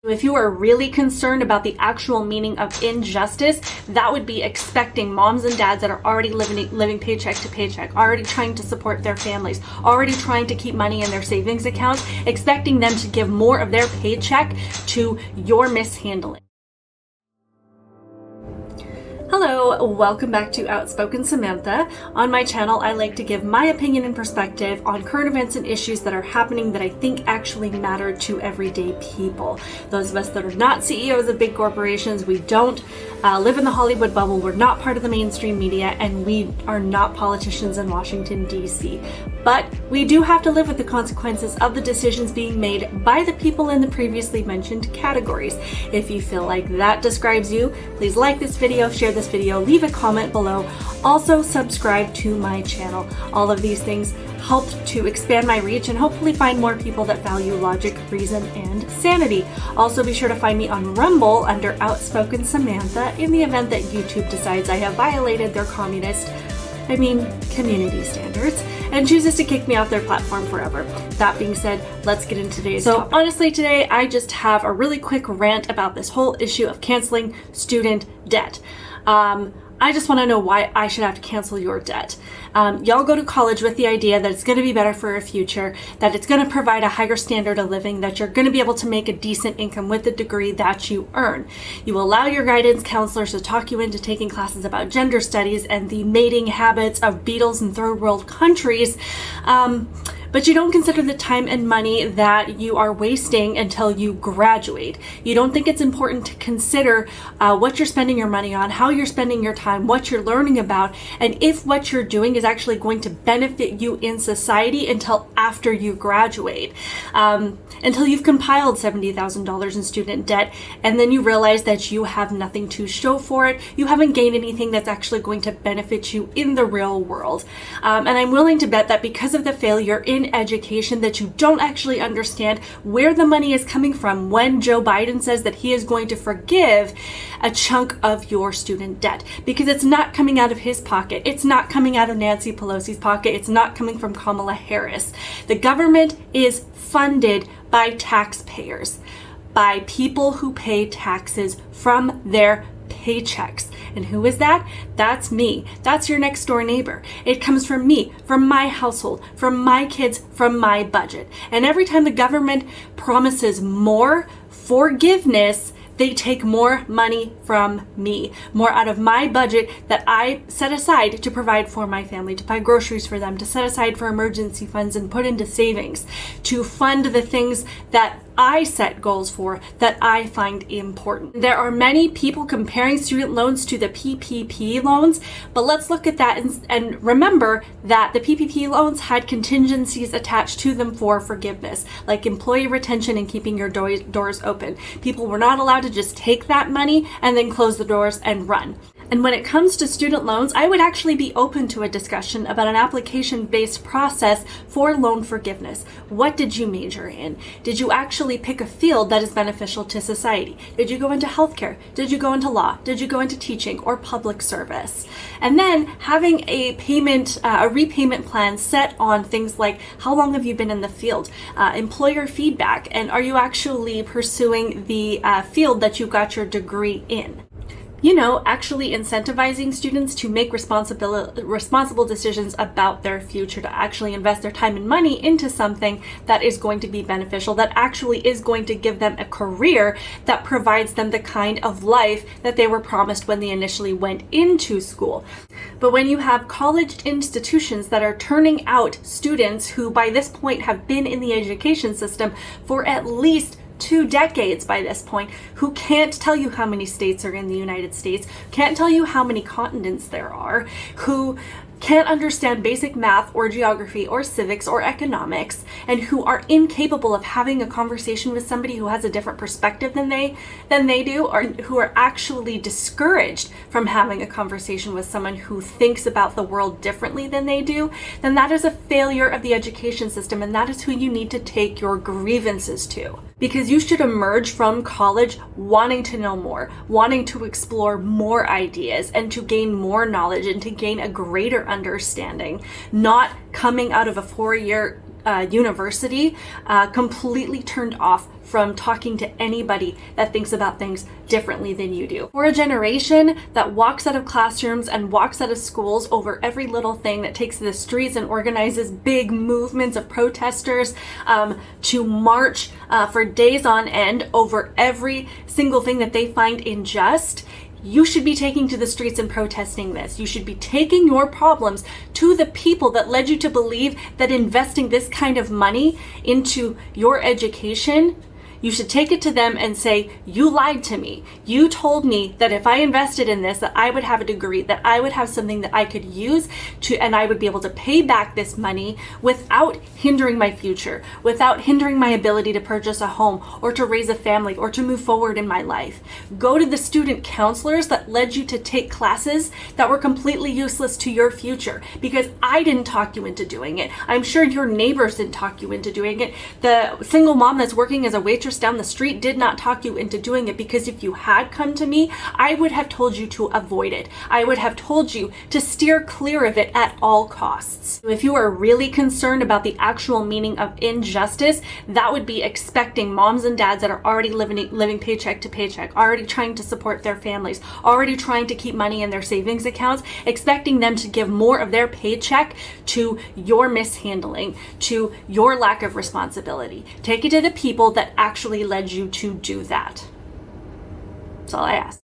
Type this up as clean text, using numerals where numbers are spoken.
If you are really concerned about the actual meaning of injustice, that would be expecting moms and dads that are already living paycheck to paycheck, already trying to support their families, already trying to keep money in their savings accounts, expecting them to give more of their paycheck to your mishandling. Hello, welcome back to Outspoken Samantha. On my channel, I like to give my opinion and perspective on current events and issues that are happening that I think actually matter to everyday people. Those of us that are not CEOs of big corporations, we don't live in the Hollywood bubble, we're not part of the mainstream media, and we are not politicians in Washington, D.C. But we do have to live with the consequences of the decisions being made by the people in the previously mentioned categories. If you feel like that describes you, please like this video, share this video, leave a comment below. Also, subscribe to my channel. All of these things help to expand my reach and hopefully find more people that value logic, reason, and sanity. Also, be sure to find me on Rumble under Outspoken Samantha in the event that YouTube decides I have violated their community standards and chooses to kick me off their platform forever. That being said, let's get into today's topic. Honestly, today I just have a really quick rant about this whole issue of canceling student debt. I just want to know why I should have to cancel your debt. Y'all go to college with the idea that it's going to be better for your future, that it's going to provide a higher standard of living, that you're going to be able to make a decent income with the degree that you earn. You allow your guidance counselors to talk you into taking classes about gender studies and the mating habits of Beatles in third world countries. But you don't consider the time and money that you are wasting until you graduate. You don't think it's important to consider what you're spending your money on, how you're spending your time, what you're learning about, and if what you're doing is actually going to benefit you in society until after you graduate. Until you've compiled $70,000 in student debt, and then you realize that you have nothing to show for it. You haven't gained anything that's actually going to benefit you in the real world. And I'm willing to bet that because of the failure in education, that you don't actually understand where the money is coming from when Joe Biden says that he is going to forgive a chunk of your student debt, because it's not coming out of his pocket. It's not coming out of Nancy Pelosi's pocket. It's not coming from Kamala Harris. The government is funded by taxpayers, by people who pay taxes from their paychecks. And who is that? That's me. That's your next door neighbor. It comes from me, from my household, from my kids, from my budget. And every time the government promises more forgiveness, they take more money from me, more out of my budget that I set aside to provide for my family, to buy groceries for them, to set aside for emergency funds and put into savings, to fund the things that I set goals for, that I find important. There are many people comparing student loans to the PPP loans, but let's look at that and remember that the PPP loans had contingencies attached to them for forgiveness, like employee retention and keeping your doors open. People were not allowed to just take that money and then close the doors and run. And when it comes to student loans, I would actually be open to a discussion about an application-based process for loan forgiveness. What did you major in? Did you actually pick a field that is beneficial to society? Did you go into healthcare? Did you go into law? Did you go into teaching or public service? And then having a repayment plan set on things like how long have you been in the field, employer feedback, and are you actually pursuing the field that you got your degree in? You know, actually incentivizing students to make responsible decisions about their future, to actually invest their time and money into something that is going to be beneficial, that actually is going to give them a career that provides them the kind of life that they were promised when they initially went into school. But when you have college institutions that are turning out students who by this point have been in the education system for at least 2 decades by this point, who can't tell you how many states are in the United States, can't tell you how many continents there are, who can't understand basic math or geography or civics or economics, and who are incapable of having a conversation with somebody who has a different perspective than they do, or who are actually discouraged from having a conversation with someone who thinks about the world differently than they do, then that is a failure of the education system, and that is who you need to take your grievances to. Because you should emerge from college wanting to know more, wanting to explore more ideas and to gain more knowledge and to gain a greater understanding, not coming out of a 4-year university, completely turned off from talking to anybody that thinks about things differently than you do. We're a generation that walks out of classrooms and walks out of schools over every little thing, that takes to the streets and organizes big movements of protesters to march for days on end over every single thing that they find unjust. You should be taking to the streets and protesting this. You should be taking your problems to the people that led you to believe that investing this kind of money into your education, you should take it to them and say, you lied to me. You told me that if I invested in this, that I would have a degree, that I would have something that I could use to, and I would be able to pay back this money without hindering my future, without hindering my ability to purchase a home or to raise a family or to move forward in my life. Go to the student counselors that led you to take classes that were completely useless to your future, because I didn't talk you into doing it. I'm sure your neighbors didn't talk you into doing it. The single mom that's working as a waitress down the street did not talk you into doing it, because if you had come to me, I would have told you to avoid it. I would have told you to steer clear of it at all costs. If you are really concerned about the actual meaning of injustice, that would be expecting moms and dads that are already living paycheck to paycheck, already trying to support their families, already trying to keep money in their savings accounts, expecting them to give more of their paycheck to your mishandling, to your lack of responsibility. Take it to the people that actually led you to do that. That's all I ask.